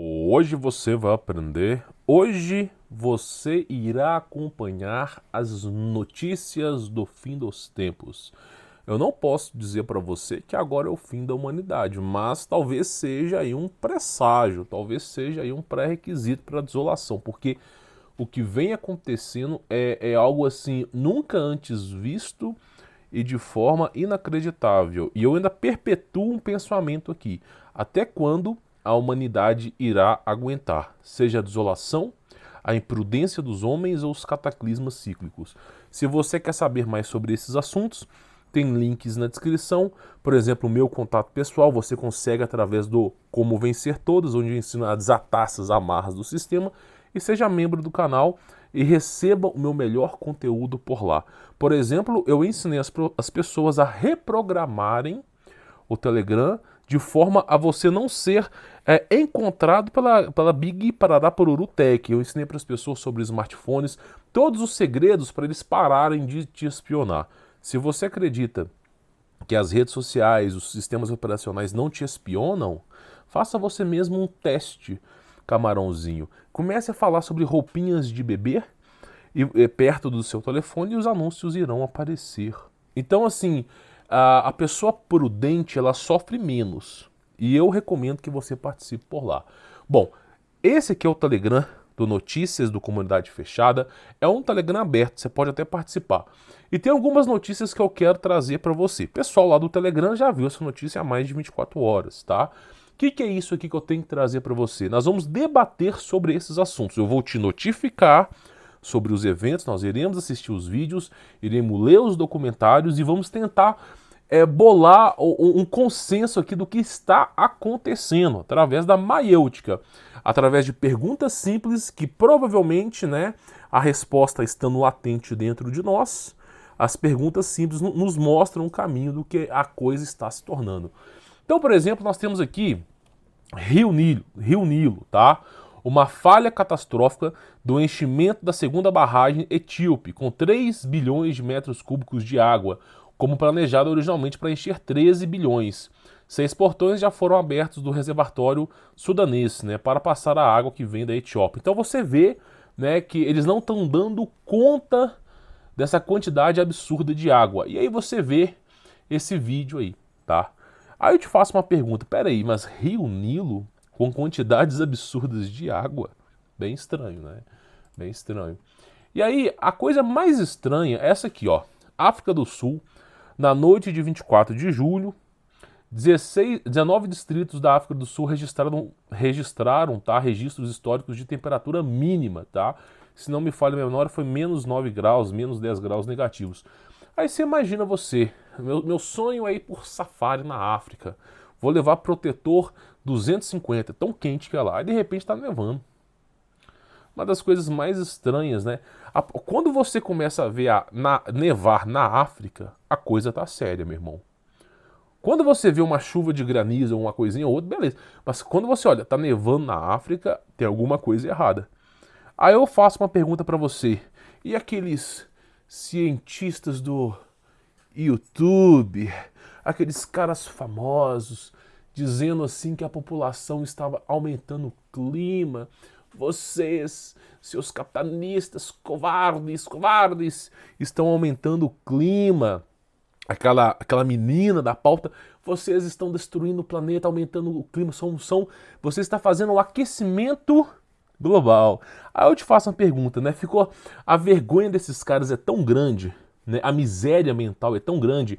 Hoje você vai aprender. Hoje você irá acompanhar as notícias do fim dos tempos. Eu não posso dizer para você que agora é o fim da humanidade, mas talvez seja aí um presságio, talvez seja aí um pré-requisito para a desolação, porque o que vem acontecendo é algo assim nunca antes visto e de forma inacreditável. E eu ainda perpetuo um pensamento aqui. Até quando a humanidade irá aguentar? Seja a desolação, a imprudência dos homens ou os cataclismas cíclicos. Se você quer saber mais sobre esses assuntos, tem links na descrição. Por exemplo, o meu contato pessoal você consegue através do Como Vencer Todas, onde eu ensino a desatar essas amarras do sistema. E seja membro do canal e receba o meu melhor conteúdo por lá. Por exemplo, eu ensinei as pessoas a reprogramarem o Telegram de forma a você não ser encontrado pela Big Parará Poruru Tech. Eu ensinei para as pessoas sobre smartphones, todos os segredos para eles pararem de te espionar. Se você acredita que as redes sociais, os sistemas operacionais não te espionam, faça você mesmo um teste, camarãozinho. Comece a falar sobre roupinhas de bebê perto do seu telefone e os anúncios irão aparecer. Então, assim, a pessoa prudente, ela sofre menos. E eu recomendo que você participe por lá. Bom, esse aqui é o Telegram do Notícias do Comunidade Fechada. É um Telegram aberto, você pode até participar. E tem algumas notícias que eu quero trazer para você. O pessoal lá do Telegram já viu essa notícia há mais de 24 horas, tá? O que é isso aqui que eu tenho que trazer para você? Nós vamos debater sobre esses assuntos. Eu vou te notificar sobre os eventos, nós iremos assistir os vídeos, iremos ler os documentários e vamos tentar bolar um consenso aqui do que está acontecendo através da maiêutica, através de perguntas simples que provavelmente, né, a resposta estando latente dentro de nós, as perguntas simples nos mostram o caminho do que a coisa está se tornando. Então, por exemplo, nós temos aqui Rio Nilo, tá? Uma falha catastrófica do enchimento da segunda barragem etíope, com 3 bilhões de metros cúbicos de água, como planejado originalmente para encher 13 bilhões. 6 portões já foram abertos do reservatório sudanês, né, para passar a água que vem da Etiópia. Então você vê, né, que eles não estão dando conta dessa quantidade absurda de água. E aí você vê esse vídeo aí, tá? Aí eu te faço uma pergunta, peraí, mas Rio Nilo com quantidades absurdas de água? Bem estranho, né? Bem estranho. E aí, a coisa mais estranha é essa aqui, ó. África do Sul, na noite de 24 de julho, 19 distritos da África do Sul registraram, tá, registros históricos de temperatura mínima, tá? Se não me falha a memória, foi menos 9 graus, menos 10 graus negativos. Aí você imagina você, meu sonho é ir por safari na África. Vou levar protetor 250, tão quente que é lá. Aí de repente tá nevando. Uma das coisas mais estranhas, né? Quando você começa a ver nevar na África, a coisa tá séria, meu irmão. Quando você vê uma chuva de granizo ou uma coisinha ou outra, beleza. Mas quando você olha, tá nevando na África, tem alguma coisa errada. Aí eu faço uma pergunta pra você. E aqueles cientistas do YouTube, aqueles caras famosos, dizendo assim que a população estava aumentando o clima. Vocês, seus capitalistas, covardes, estão aumentando o clima. Aquela menina da pauta, vocês estão destruindo o planeta, aumentando o clima, você está fazendo o aquecimento global. Aí eu te faço uma pergunta, né? A vergonha desses caras é tão grande, né? A miséria mental é tão grande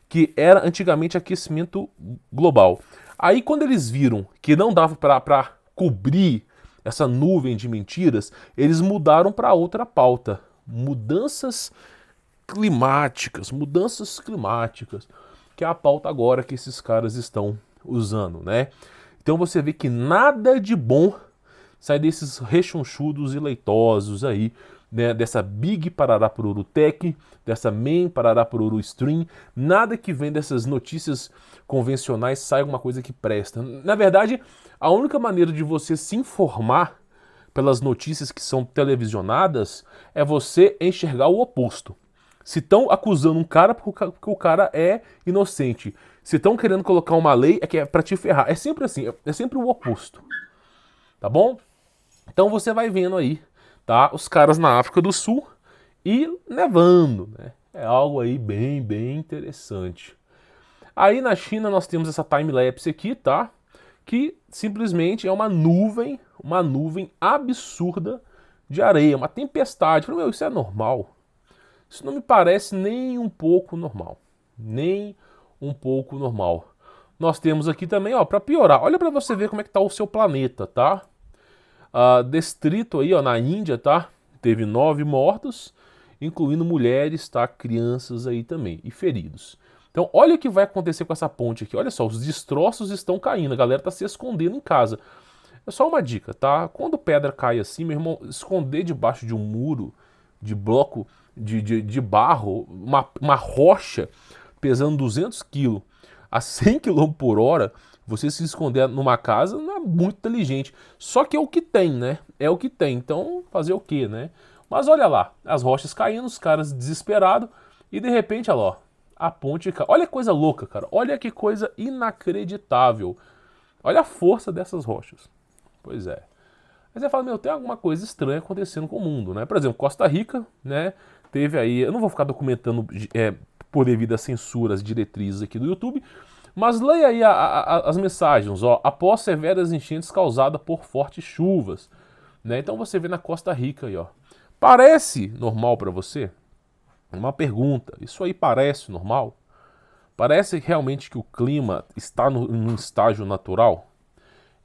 que era antigamente aquecimento global. Aí quando eles viram que não dava para cobrir essa nuvem de mentiras, eles mudaram para outra pauta. Mudanças climáticas, que é a pauta agora que esses caras estão usando, né? Então você vê que nada de bom sai desses rechonchudos e leitosos aí, né, dessa Big Parará Poruru Tech, dessa Main Parará Poruru Stream, nada que vem dessas notícias convencionais sai alguma coisa que presta. Na verdade, a única maneira de você se informar pelas notícias que são televisionadas é você enxergar o oposto. Se estão acusando um cara porque o cara é inocente, se estão querendo colocar uma lei é que é pra te ferrar. É sempre assim, é sempre o oposto. tá bom? Então você vai vendo aí, tá? Os caras na África do Sul e nevando, né? É algo aí bem interessante. Aí na China nós temos essa time-lapse aqui, tá? Que simplesmente é uma nuvem absurda de areia, uma tempestade. Eu falei, meu, isso é normal? Isso não me parece nem um pouco normal. Nem um pouco normal. Nós temos aqui também, ó, para piorar, olha para você ver como é que tá o seu planeta, tá? Distrito aí, ó, na Índia, tá? Teve 9 mortos, incluindo mulheres, tá? Crianças aí também, e feridos. Então, olha o que vai acontecer com essa ponte aqui. Olha só, os destroços estão caindo, a galera tá se escondendo em casa. É só uma dica, tá? Quando pedra cai assim, meu irmão, esconder debaixo de um muro, de bloco de barro, uma rocha pesando 200 quilos a 100 km por hora, você se esconder numa casa não é muito inteligente. Só que é o que tem, né? É o que tem. Então, fazer o quê, né? Mas olha lá, as rochas caindo, os caras desesperados, e de repente, olha lá, a ponte cai. Olha que coisa louca, cara. Olha que coisa inacreditável. Olha a força dessas rochas. Pois é. Aí você fala, meu, tem alguma coisa estranha acontecendo com o mundo, né? Por exemplo, Costa Rica, né? Teve aí, eu não vou ficar documentando por devido a censuras, diretrizes aqui do YouTube, mas leia aí as mensagens, ó. Após severas enchentes causadas por fortes chuvas, né? Então você vê na Costa Rica aí, ó. Parece normal para você? Uma pergunta. Isso aí parece normal? Parece realmente que o clima está num estágio natural?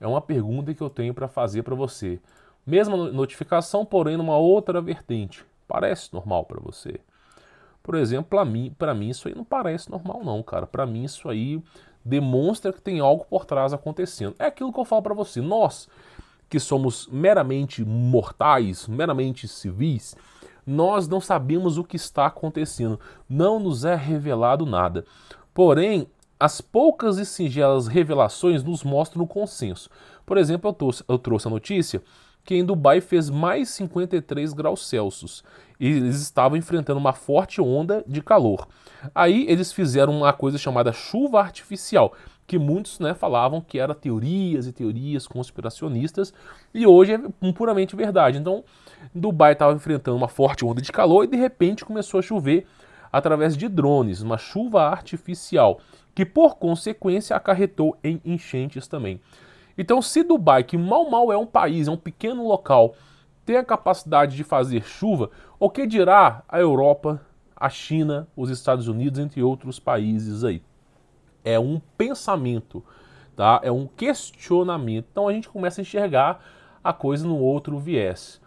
É uma pergunta que eu tenho para fazer para você. Mesma notificação, porém numa outra vertente. Parece normal para você? Por exemplo, para mim isso aí não parece normal não, cara. Para mim isso aí demonstra que tem algo por trás acontecendo. É aquilo que eu falo para você. Nós que somos meramente mortais, meramente civis, nós não sabemos o que está acontecendo. Não nos é revelado nada. Porém, as poucas e singelas revelações nos mostram o consenso. Por exemplo, eu trouxe a notícia que em Dubai fez mais 53 graus Celsius e eles estavam enfrentando uma forte onda de calor. Aí eles fizeram uma coisa chamada chuva artificial, que muitos, né, falavam que era teorias e teorias conspiracionistas, e hoje é puramente verdade. Então, Dubai estava enfrentando uma forte onda de calor e de repente começou a chover através de drones, uma chuva artificial, que por consequência acarretou em enchentes também. Então, se Dubai, que mal é um país, é um pequeno local, tem a capacidade de fazer chuva, o que dirá a Europa, a China, os Estados Unidos, entre outros países aí? É um pensamento, tá? É um questionamento. Então a gente começa a enxergar a coisa no outro viés.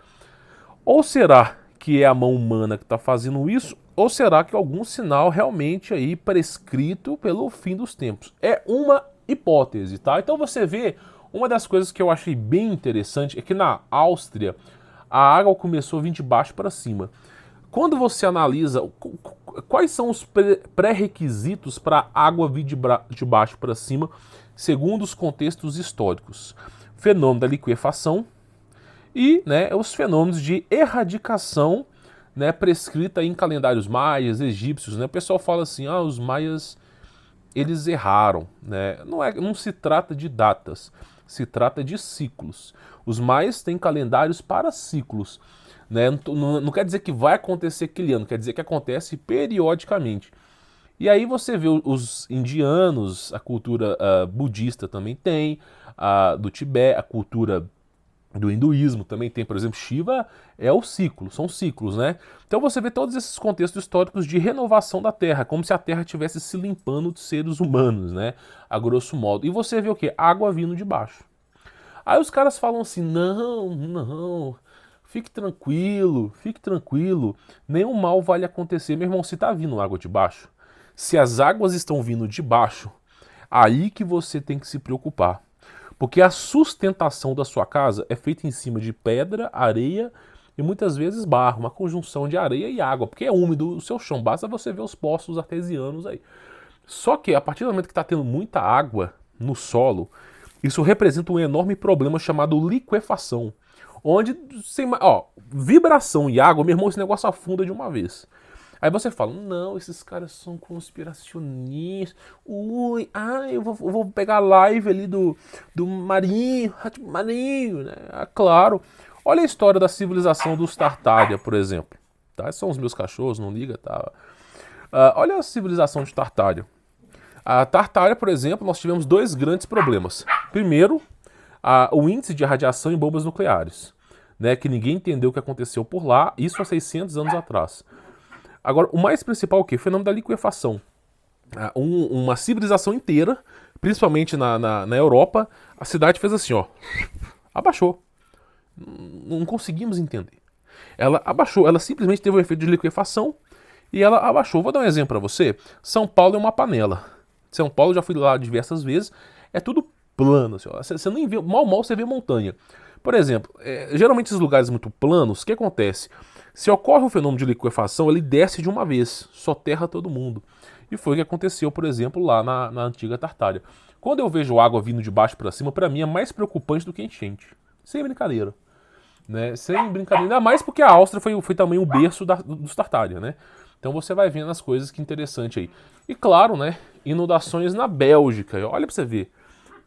Ou será que é a mão humana que está fazendo isso? Ou será que é algum sinal realmente aí prescrito pelo fim dos tempos? É uma hipótese, tá? Então você vê, uma das coisas que eu achei bem interessante é que na Áustria a água começou a vir de baixo para cima. Quando você analisa quais são os pré-requisitos para a água vir de baixo para cima, segundo os contextos históricos, fenômeno da liquefação e, né, os fenômenos de erradicação, né, prescrita em calendários maias, egípcios, né? O pessoal fala assim, os maias eles erraram, né? Não se trata de datas, se trata de ciclos. Os maias têm calendários para ciclos, né? Não quer dizer que vai acontecer aquele ano, quer dizer que acontece periodicamente. E aí você vê os indianos, a cultura budista também tem, do Tibete, a cultura do hinduísmo também tem, por exemplo, Shiva é o ciclo, são ciclos, né? Então você vê todos esses contextos históricos de renovação da Terra, como se a Terra estivesse se limpando de seres humanos, né? A grosso modo. E você vê o quê? Água vindo de baixo. Aí os caras falam assim, não, fique tranquilo, nenhum mal vai lhe acontecer. Meu irmão, se tá vindo água de baixo, se as águas estão vindo de baixo, aí que você tem que se preocupar. Porque a sustentação da sua casa é feita em cima de pedra, areia e muitas vezes barro, uma conjunção de areia e água, porque é úmido o seu chão, basta você ver os poços artesianos aí. Só que a partir do momento que está tendo muita água no solo, isso representa um enorme problema chamado liquefação, onde, vibração e água, meu irmão, esse negócio afunda de uma vez. Aí você fala, não, esses caras são conspiracionistas. Ui, eu vou pegar a live ali do Marinho, Marinho, né? Ah, claro. Olha a história da civilização dos Tartária, por exemplo. Tá? Esses são os meus cachorros, não liga, tá? Olha a civilização de Tartária. A Tartária, por exemplo, nós tivemos dois grandes problemas. Primeiro, o índice de radiação em bombas nucleares, né, que ninguém entendeu o que aconteceu por lá, isso há 600 anos atrás. Agora, o mais principal é o quê? O fenômeno da liquefação. Uma civilização inteira, principalmente na Europa, a cidade fez assim, ó, abaixou. Não conseguimos entender. Ela abaixou, ela simplesmente teve um efeito de liquefação e ela abaixou. Vou dar um exemplo para você. São Paulo é uma panela. São Paulo, já fui lá diversas vezes, é tudo plano. Assim, você nem vê, mal você vê montanha. Por exemplo, geralmente esses lugares muito planos, o que acontece? Se ocorre um fenômeno de liquefação, ele desce de uma vez, soterra todo mundo. E foi o que aconteceu, por exemplo, lá na antiga Tartária. Quando eu vejo água vindo de baixo para cima, para mim é mais preocupante do que enchente. Sem brincadeira. Né? Sem brincadeira. Ainda mais porque a Áustria foi também o berço dos Tartária, né? Então você vai vendo as coisas que interessante aí. E claro, né? Inundações na Bélgica. Olha pra você ver.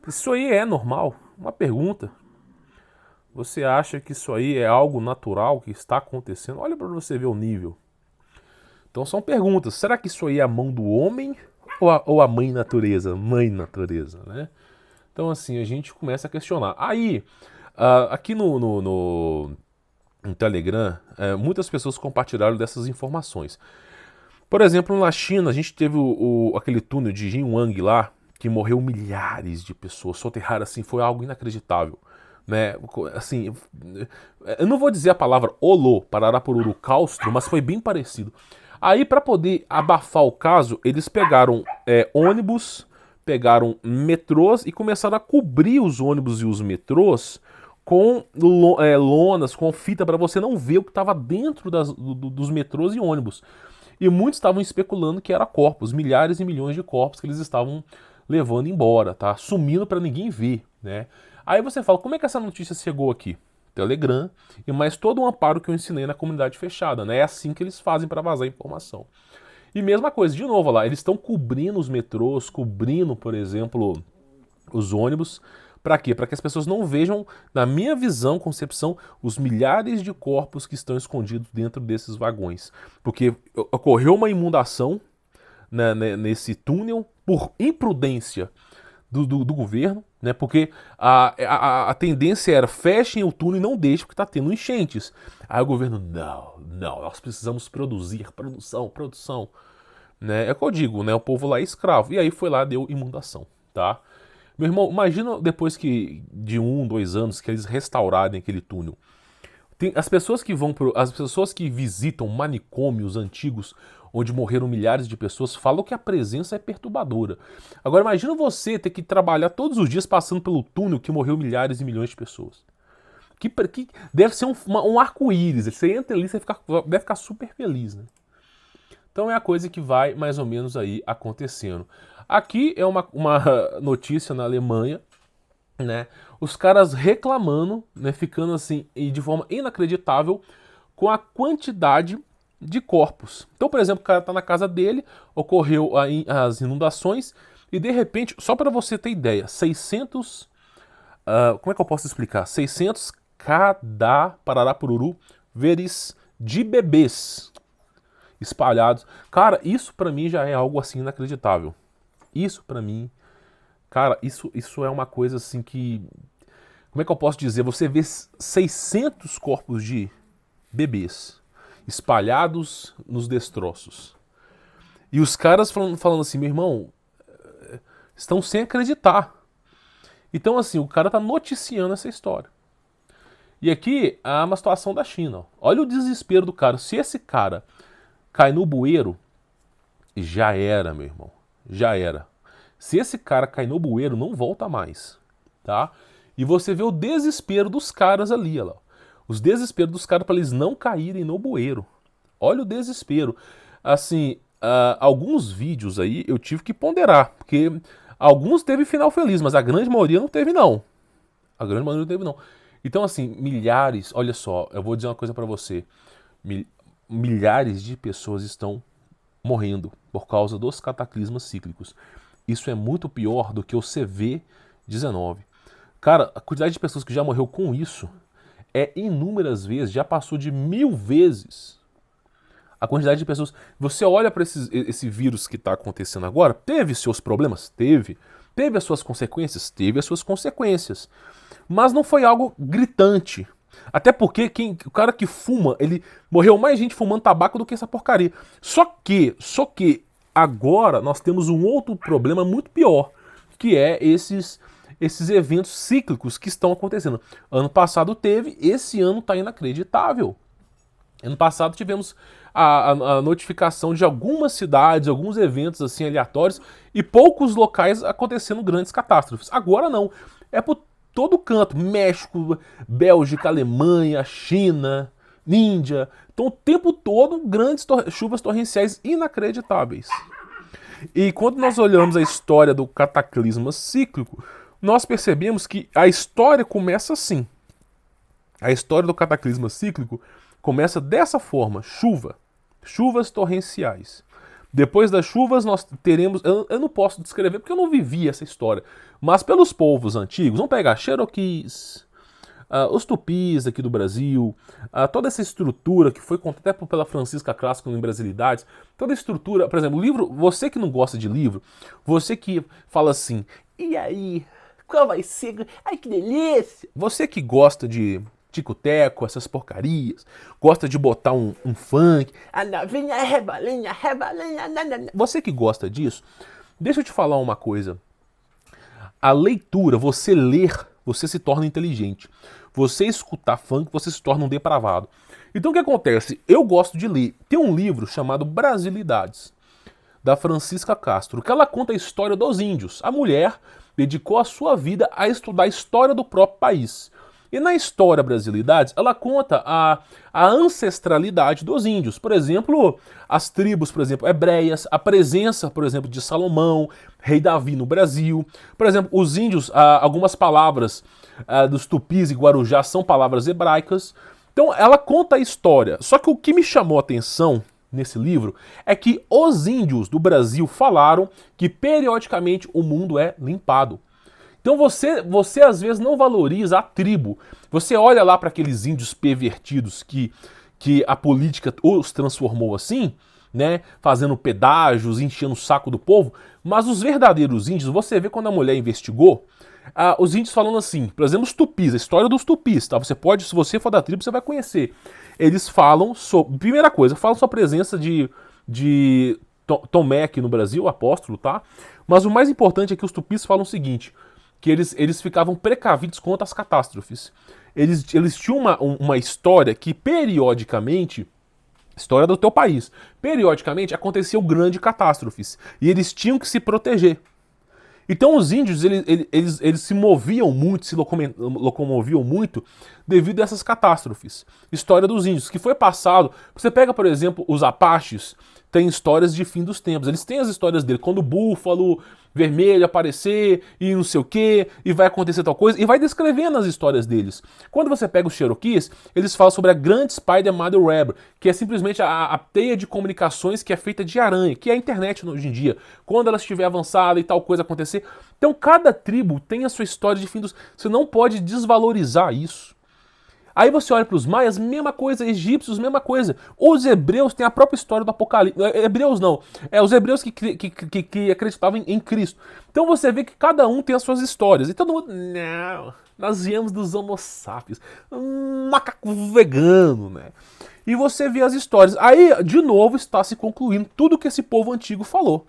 Isso aí é normal? Uma pergunta. Você acha que isso aí é algo natural que está acontecendo? Olha para você ver o nível. Então são perguntas. Será que isso aí é a mão do homem ou a mãe natureza? Mãe natureza, né? Então assim, a gente começa a questionar. Aí, aqui no Telegram, muitas pessoas compartilharam dessas informações. Por exemplo, na China, a gente teve aquele túnel de Jinwang lá, que morreu milhares de pessoas, soterraram assim, foi algo inacreditável. Né? Assim, eu não vou dizer a palavra Pararapururu, Cáustro, mas foi bem parecido. Aí, para poder abafar o caso, eles pegaram ônibus, pegaram metrôs e começaram a cobrir os ônibus e os metrôs com lonas, com fita, para você não ver o que estava dentro dos metrôs e ônibus. E muitos estavam especulando que era corpos, milhares e milhões de corpos que eles estavam levando embora, tá? Sumindo para ninguém ver, né? Aí você fala, como é que essa notícia chegou aqui? Telegram e mais todo um amparo que eu ensinei na comunidade fechada, né? É assim que eles fazem para vazar informação. E mesma coisa, de novo, lá, eles estão cobrindo os metrôs, cobrindo, por exemplo, os ônibus. Para quê? Para que as pessoas não vejam, na minha visão, concepção, os milhares de corpos que estão escondidos dentro desses vagões. Porque ocorreu uma inundação, né, nesse túnel por imprudência do governo, né? Porque a tendência era fechem o túnel e não deixem porque está tendo enchentes. Aí o governo, não, nós precisamos produzir, produção. Né? É o que eu digo, né? O povo lá é escravo. E aí foi lá, deu inundação, tá? Meu irmão, imagina depois de 2 anos que eles restaurarem aquele túnel. As pessoas que visitam manicômios antigos, onde morreram milhares de pessoas, falam que a presença é perturbadora. Agora imagina você ter que trabalhar todos os dias passando pelo túnel que morreu milhares e milhões de pessoas. Que deve ser um arco-íris. Você entra ali e deve ficar super feliz, né? Então é a coisa que vai mais ou menos aí acontecendo. Aqui é uma notícia na Alemanha, né? Os caras reclamando, né? Ficando assim, e de forma inacreditável, com a quantidade de corpos. Então, por exemplo, o cara tá na casa dele, ocorreu as inundações, e de repente, só para você ter ideia, 600... como é que eu posso explicar? 600 cada Pararapururu veres de bebês espalhados. Cara, isso pra mim já é algo assim inacreditável. Isso pra mim, cara, isso é uma coisa assim que, como é que eu posso dizer? Você vê 600 corpos de bebês espalhados nos destroços. E os caras falando assim, meu irmão, estão sem acreditar. Então assim, o cara tá noticiando essa história. E aqui há uma situação da China. Ó. Olha o desespero do cara. Se esse cara cai no bueiro, já era, meu irmão. Já era. Se esse cara cai no bueiro, não volta mais, tá? E você vê o desespero dos caras ali, ó. Os desesperos dos caras para eles não caírem no bueiro. Olha o desespero. Assim, alguns vídeos aí eu tive que ponderar, porque alguns teve final feliz, mas a grande maioria não teve, não. A grande maioria não teve, não. Então, assim, milhares, olha só, eu vou dizer uma coisa para você. milhares de pessoas estão morrendo por causa dos cataclismas cíclicos. Isso é muito pior do que o CV-19. Cara, a quantidade de pessoas que já morreu com isso é inúmeras vezes, já passou de 1000 vezes a quantidade de pessoas. Você olha para esse vírus que está acontecendo agora, teve seus problemas? Teve. Teve as suas consequências? Teve as suas consequências. Mas não foi algo gritante. Até porque o cara que fuma, ele morreu mais gente fumando tabaco do que essa porcaria. Só que agora nós temos um outro problema muito pior, que é esses eventos cíclicos que estão acontecendo. Ano passado teve, esse ano está inacreditável. Ano passado tivemos a notificação de algumas cidades, alguns eventos assim aleatórios e poucos locais acontecendo grandes catástrofes. Agora não, é por todo canto, México, Bélgica, Alemanha, China, Índia. Então o tempo todo grandes chuvas torrenciais inacreditáveis. E quando nós olhamos a história do cataclisma cíclico, nós percebemos que a história começa assim. A história do cataclisma cíclico começa dessa forma, chuvas torrenciais. Depois das chuvas nós teremos, eu não posso descrever porque eu não vivi essa história, mas pelos povos antigos, vamos pegar Cherokees, os Tupis aqui do Brasil, toda essa estrutura que foi contada até pela Francisca Clássico em Brasilidades, toda a estrutura, por exemplo, o livro, você que não gosta de livro, você que fala assim, e aí, qual vai ser? Ai que delícia! Você que gosta de tico-teco, essas porcarias, gosta de botar um funk, a novinha rebolinha, nanana. Você que gosta disso, deixa eu te falar uma coisa. A leitura, você ler, você se torna inteligente. Você escutar funk, você se torna um depravado. Então o que acontece? Eu gosto de ler. Tem um livro chamado Brasilidades, da Francisca Castro, que ela conta a história dos índios. A mulher dedicou a sua vida a estudar a história do próprio país. E na história Brasilidades, ela conta a ancestralidade dos índios. Por exemplo, as tribos, por exemplo, hebreias, a presença, por exemplo, de Salomão, rei Davi no Brasil. Por exemplo, os índios, algumas palavras dos tupis e guarujás são palavras hebraicas. Então ela conta a história. Só que o que me chamou a atenção nesse livro é que os índios do Brasil falaram que periodicamente o mundo é limpado. Então você às vezes não valoriza a tribo. Você olha lá para aqueles índios pervertidos que a política os transformou assim, né, fazendo pedágios, enchendo o saco do povo, mas os verdadeiros índios, você vê quando a mulher investigou, os índios falando assim, por exemplo, os tupis, a história dos tupis, tá? Você pode, se você for da tribo, você vai conhecer. Eles falam sobre, primeira coisa, falam sobre a presença de Tomé aqui no Brasil, o apóstolo, tá? Mas o mais importante é que os tupis falam o seguinte, que eles ficavam precavidos contra as catástrofes. Eles tinham uma história que periodicamente, história do teu país, periodicamente aconteciam grandes catástrofes e eles tinham que se proteger. Então os índios, eles se moviam muito, se locomoviam muito devido a essas catástrofes. História dos índios, que foi passado... Você pega, por exemplo, os Apaches, tem histórias de fim dos tempos. Eles têm as histórias dele, quando o búfalo vermelho aparecer e não sei o que, e vai acontecer tal coisa, e vai descrevendo as histórias deles. Quando você pega os Cherokees, eles falam sobre a grande Spider-Mother Web, que é simplesmente a teia de comunicações que é feita de aranha, que é a internet hoje em dia. Quando ela estiver avançada e tal coisa acontecer. Então cada tribo tem a sua história de fim dos... Você não pode desvalorizar isso. Aí você olha para os maias, mesma coisa, egípcios, mesma coisa. Os hebreus têm a própria história do Apocalipse. Hebreus não, os hebreus que acreditavam em Cristo. Então você vê que cada um tem as suas histórias. E todo mundo, não, nós viemos dos homo sapiens, macaco vegano, né? E você vê as histórias. Aí, de novo, está se concluindo tudo que esse povo antigo falou.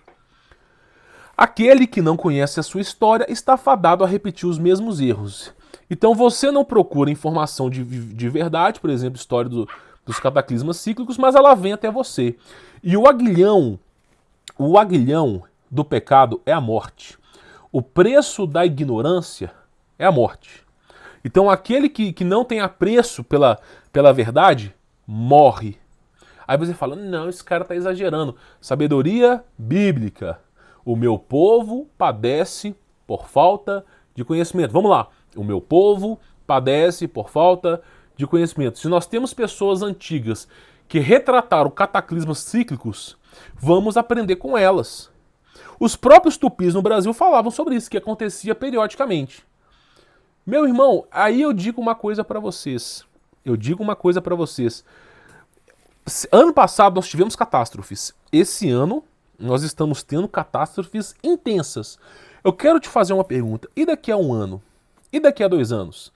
Aquele que não conhece a sua história está fadado a repetir os mesmos erros. Então você não procura informação de verdade, por exemplo, história dos cataclismas cíclicos, mas ela vem até você. E o aguilhão do pecado é a morte. O preço da ignorância é a morte. Então aquele que não tem apreço pela verdade, morre. Aí você fala, não, esse cara está exagerando. Sabedoria bíblica. O meu povo padece por falta de conhecimento. Vamos lá. O meu povo padece por falta de conhecimento. Se nós temos pessoas antigas que retrataram cataclismos cíclicos, vamos aprender com elas. Os próprios tupis no Brasil falavam sobre isso, que acontecia periodicamente. Meu irmão, aí eu digo uma coisa para vocês. Ano passado nós tivemos catástrofes. Esse ano nós estamos tendo catástrofes intensas. Eu quero te fazer uma pergunta. E daqui a um ano? E daqui a 2 anos?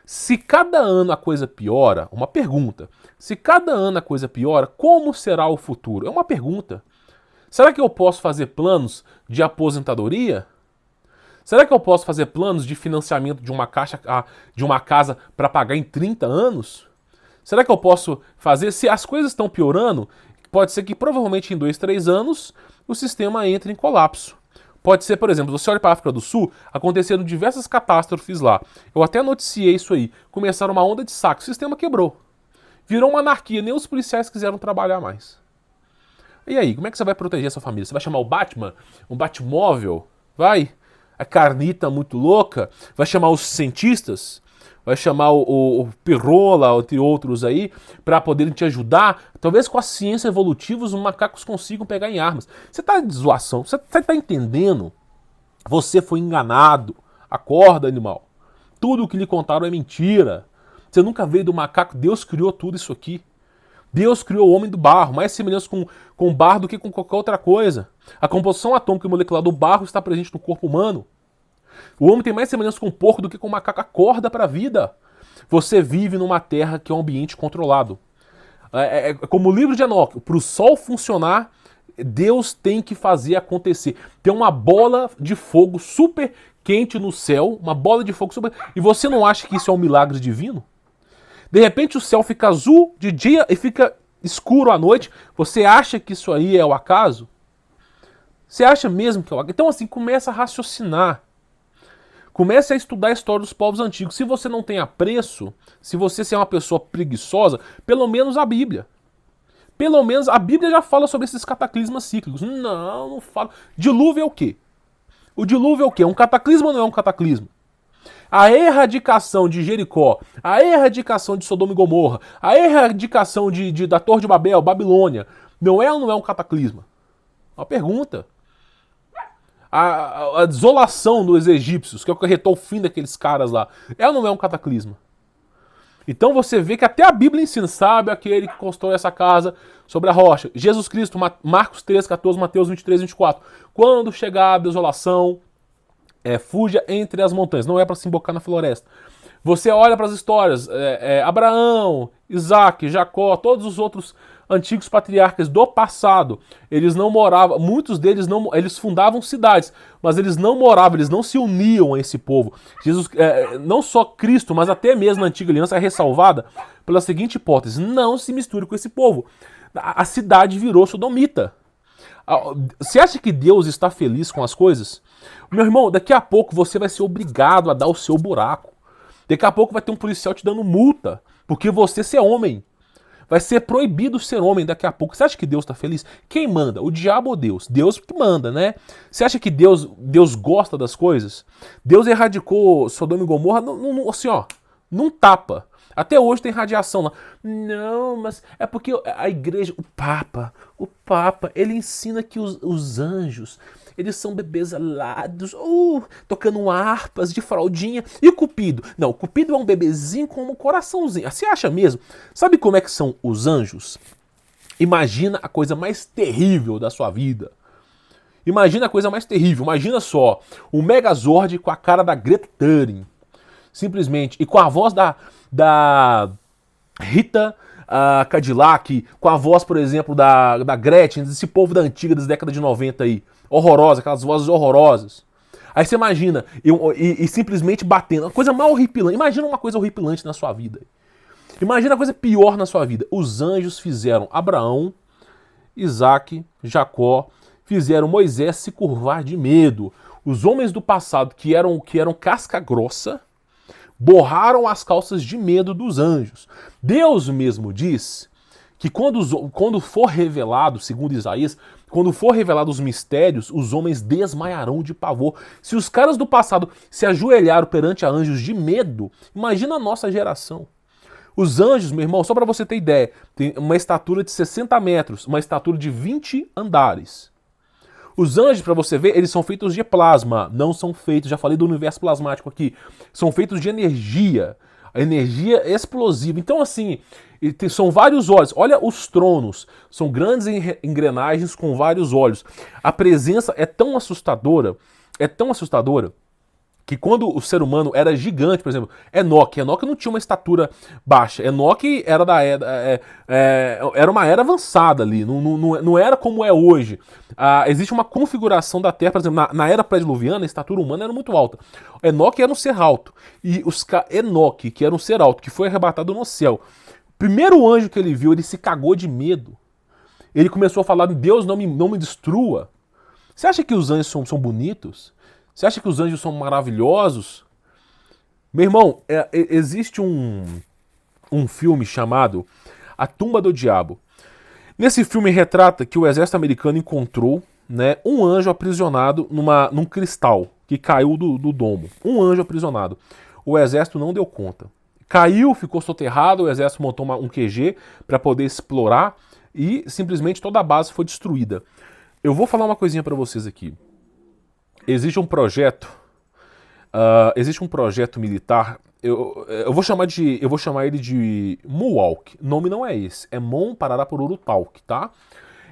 Se cada ano a coisa piora, uma pergunta. Se cada ano a coisa piora, como será o futuro? É uma pergunta. Será que eu posso fazer planos de aposentadoria? Será que eu posso fazer planos de financiamento de uma casa para pagar em 30 anos? Será que eu posso fazer? Se as coisas estão piorando, pode ser que provavelmente em 2, 3 anos o sistema entre em colapso. Pode ser, por exemplo, você olha para a África do Sul, aconteceram diversas catástrofes lá. Eu até noticiei isso aí. Começaram uma onda de saque, o sistema quebrou. Virou uma anarquia, nem os policiais quiseram trabalhar mais. E aí, como é que você vai proteger a sua família? Você vai chamar o Batman? Um Batmóvel? Vai? A Carnita muito louca? Vai chamar os cientistas? Vai chamar o Pirrola, entre outros aí, para poderem te ajudar? Talvez com a ciência evolutiva os macacos consigam pegar em armas. Você tá de zoação? Você tá entendendo? Você foi enganado. Acorda, animal. Tudo o que lhe contaram é mentira. Você nunca veio do macaco. Deus criou tudo isso aqui. Deus criou o homem do barro, mais semelhança com barro do que com qualquer outra coisa. A composição atômica e molecular do barro está presente no corpo humano. O homem tem mais semelhança com o porco do que com o macaco. Acorda para a vida. Você vive numa terra que é um ambiente controlado. É como o livro de Enoque. Para o sol funcionar, Deus tem que fazer acontecer. Tem uma bola de fogo super quente no céu, uma bola de fogo super... E você não acha que isso é um milagre divino? De repente o céu fica azul de dia e fica escuro à noite. Você acha que isso aí é o acaso? Você acha mesmo que é o acaso? Então assim, começa a raciocinar. Comece a estudar a história dos povos antigos. Se você não tem apreço, se você é uma pessoa preguiçosa, pelo menos a Bíblia. Pelo menos a Bíblia já fala sobre esses cataclismas cíclicos. Não fala. Dilúvio é o quê? O dilúvio é o quê? Um cataclismo ou não é um cataclismo? A erradicação de Jericó, a erradicação de Sodoma e Gomorra, a erradicação da Torre de Babel, Babilônia, não é ou não é um cataclisma? Uma pergunta. A desolação dos egípcios, que acarretou o fim daqueles caras lá, é ou não é um cataclisma? Então você vê que até a Bíblia ensina, sabe aquele que constrói essa casa sobre a rocha. Jesus Cristo, Marcos 13, 14, Mateus 23, 24. Quando chegar a desolação, fuja entre as montanhas. Não é para se embocar na floresta. Você olha para as histórias, Abraão, Isaac, Jacó, todos os outros antigos patriarcas do passado, eles não moravam, muitos deles eles fundavam cidades, mas eles não moravam, eles não se uniam a esse povo. Jesus, não só Cristo, mas até mesmo a antiga aliança é ressalvada pela seguinte hipótese: não se misture com esse povo. A cidade virou sodomita. Você acha que Deus está feliz com as coisas? Meu irmão, daqui a pouco você vai ser obrigado a dar o seu buraco. Daqui a pouco vai ter um policial te dando multa, porque você é homem. Vai ser proibido ser homem daqui a pouco. Você acha que Deus está feliz? Quem manda? O diabo ou Deus? Deus que manda, né? Você acha que Deus gosta das coisas? Deus erradicou Sodoma e Gomorra assim, ó, num tapa. Até hoje tem radiação lá. Não, mas é porque a igreja, o Papa, ele ensina que os anjos, eles são bebês alados, tocando harpas de fraldinha. E o Cupido? Não, o Cupido é um bebezinho com um coraçãozinho. Você acha mesmo? Sabe como é que são os anjos? Imagina a coisa mais terrível da sua vida. Imagina a coisa mais terrível. Imagina só, o Megazord com a cara da Greta Thunberg. Simplesmente. E com a voz da Rita Cadillac, com a voz, por exemplo, da Gretchen, desse povo da antiga, das décadas de 90 aí. Horrorosa, aquelas vozes horrorosas. Aí você imagina, e simplesmente batendo. Uma coisa mal horripilante. Imagina uma coisa horripilante na sua vida. Imagina a coisa pior na sua vida. Os anjos fizeram Abraão, Isaac, Jacó, fizeram Moisés se curvar de medo. Os homens do passado que eram casca grossa, borraram as calças de medo dos anjos. Deus mesmo diz que quando for revelado, segundo Isaías, quando for revelado os mistérios, os homens desmaiarão de pavor. Se os caras do passado se ajoelharam perante a anjos de medo, imagina a nossa geração. Os anjos, meu irmão, só para você ter ideia, tem uma estatura de 60 metros, uma estatura de 20 andares. Os anjos, para você ver, eles são feitos de plasma, não são feitos, já falei do universo plasmático aqui, são feitos de energia, energia explosiva. Então, assim, são vários olhos. Olha os tronos, são grandes engrenagens com vários olhos. A presença é tão assustadora, que quando o ser humano era gigante, por exemplo, Enoque não tinha uma estatura baixa. Enoque era era uma era avançada ali, não era como é hoje. Existe uma configuração da Terra, por exemplo, na era pré-diluviana, a estatura humana era muito alta. Enoque era um ser alto. E Enoque, que era um ser alto, que foi arrebatado no céu, o primeiro anjo que ele viu, ele se cagou de medo. Ele começou a falar, Deus, não me destrua. Você acha que os anjos são bonitos? Você acha que os anjos são maravilhosos? Meu irmão, existe um filme chamado A Tumba do Diabo. Nesse filme retrata que o exército americano encontrou, né, um anjo aprisionado num cristal que caiu do domo. Um anjo aprisionado. O exército não deu conta. Caiu, ficou soterrado, o exército montou um QG para poder explorar e simplesmente toda a base foi destruída. Eu vou falar uma coisinha para vocês aqui. Existe um projeto militar. Eu vou chamar ele de Muwalk. O nome não é esse, é Mon Pararapururu Talk, tá?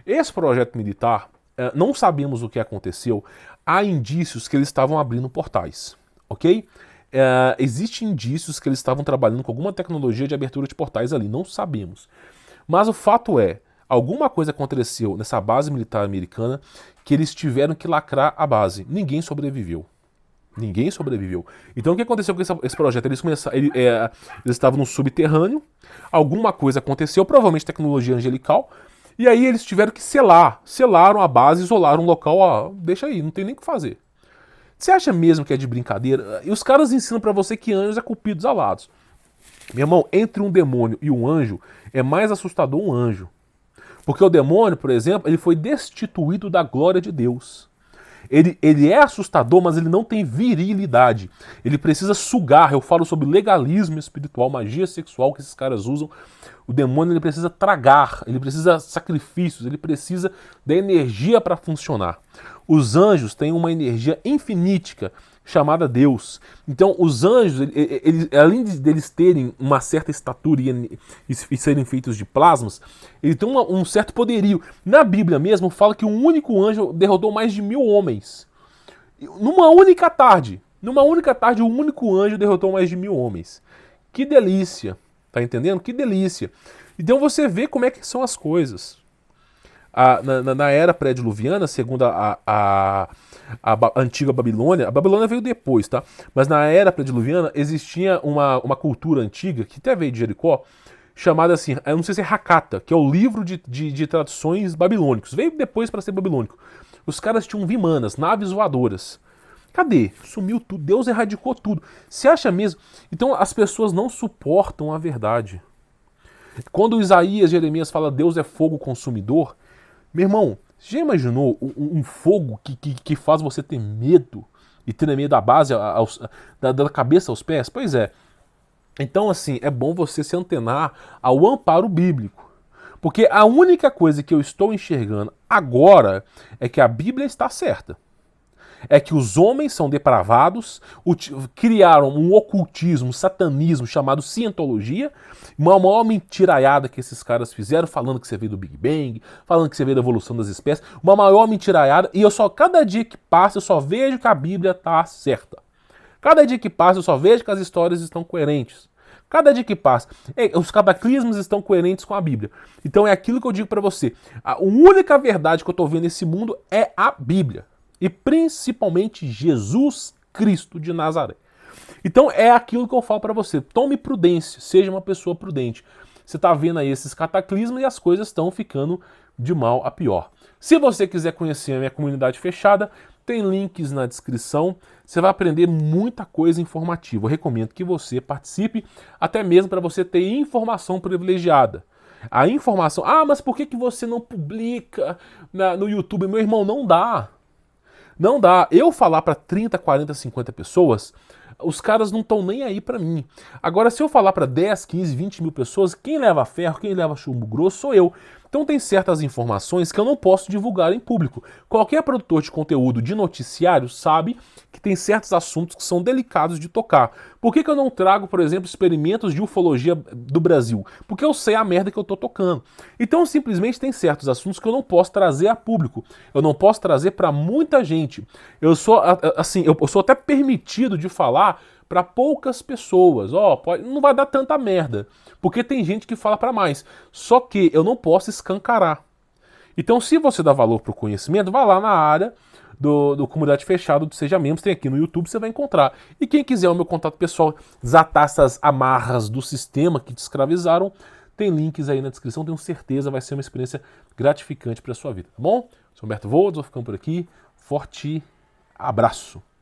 Esse projeto militar, não sabemos o que aconteceu. Há indícios que eles estavam abrindo portais, ok? Existem indícios que eles estavam trabalhando com alguma tecnologia de abertura de portais ali, não sabemos. Mas o fato é, alguma coisa aconteceu nessa base militar americana que eles tiveram que lacrar a base. Ninguém sobreviveu. Ninguém sobreviveu. Então o que aconteceu com esse projeto? Eles estavam no subterrâneo, alguma coisa aconteceu, provavelmente tecnologia angelical, e aí eles tiveram que selar. Selaram a base, isolaram o local, ó, deixa aí, não tem nem o que fazer. Você acha mesmo que é de brincadeira? E os caras ensinam pra você que anjos é cupidos alados. Meu irmão, entre um demônio e um anjo, é mais assustador um anjo. Porque o demônio, por exemplo, ele foi destituído da glória de Deus. Ele é assustador, mas ele não tem virilidade. Ele precisa sugar. Eu falo sobre legalismo espiritual, magia sexual que esses caras usam. O demônio ele precisa tragar, ele precisa de sacrifícios, ele precisa da energia para funcionar. Os anjos têm uma energia infinítica chamada Deus. Então, os anjos, além deles terem uma certa estatura e serem feitos de plasmas, eles têm um certo poderio. Na Bíblia mesmo, fala que um único anjo derrotou mais de 1000 homens. Numa única tarde, um único anjo derrotou mais de 1000 homens. Que delícia, tá entendendo? Que delícia. Então você vê como é que são as coisas. Na era pré-diluviana, segundo a antiga Babilônia, a Babilônia veio depois, tá? Mas na era pré-diluviana existia uma cultura antiga, que até veio de Jericó, chamada assim, eu não sei se é Hakata, que é o livro de tradições babilônicos. Veio depois para ser babilônico. Os caras tinham vimanas, naves voadoras. Cadê? Sumiu tudo, Deus erradicou tudo. Você acha mesmo? Então as pessoas não suportam a verdade. Quando Isaías, Jeremias fala Deus é fogo consumidor, meu irmão, você já imaginou um fogo que faz você ter medo e tremer da base, da cabeça aos pés? Pois é. Então, assim, é bom você se antenar ao amparo bíblico. Porque a única coisa que eu estou enxergando agora é que a Bíblia está certa. É que os homens são depravados, criaram um ocultismo, um satanismo chamado cientologia, uma maior mentiraiada que esses caras fizeram, falando que você veio do Big Bang, falando que você veio da evolução das espécies, uma maior mentiraiada, e cada dia que passa, eu só vejo que a Bíblia está certa. Cada dia que passa, eu só vejo que as histórias estão coerentes. Cada dia que passa, os cataclismos estão coerentes com a Bíblia. Então é aquilo que eu digo para você. A única verdade que eu estou vendo nesse mundo é a Bíblia. E principalmente Jesus Cristo de Nazaré. Então é aquilo que eu falo para você. Tome prudência, seja uma pessoa prudente. Você está vendo aí esses cataclismos e as coisas estão ficando de mal a pior. Se você quiser conhecer a minha comunidade fechada, tem links na descrição. Você vai aprender muita coisa informativa. Eu recomendo que você participe, até mesmo para você ter informação privilegiada. A informação... mas por que você não publica no YouTube? Meu irmão, não dá. Não dá. Eu falar para 30, 40, 50 pessoas, os caras não estão nem aí pra mim. Agora, se eu falar pra 10, 15, 20 mil pessoas, quem leva ferro, quem leva chumbo grosso sou eu. Então tem certas informações que eu não posso divulgar em público. Qualquer produtor de conteúdo de noticiário sabe que tem certos assuntos que são delicados de tocar. Por que eu não trago, por exemplo, experimentos de ufologia do Brasil? Porque eu sei a merda que eu tô tocando. Então simplesmente tem certos assuntos que eu não posso trazer a público. Eu não posso trazer para muita gente. Eu sou assim, eu sou até permitido de falar para poucas pessoas. Ó, não vai dar tanta merda, porque tem gente que fala para mais. Só que eu não posso escancarar. Então, se você dá valor para o conhecimento, vá lá na área do Comunidade Fechada, do Seja Membros, tem aqui no YouTube, você vai encontrar. E quem quiser o meu contato pessoal, desatar essas amarras do sistema que te escravizaram, tem links aí na descrição, tenho certeza vai ser uma experiência gratificante para a sua vida, tá bom? Sou Humberto Voldes, vou ficando por aqui. Forte abraço!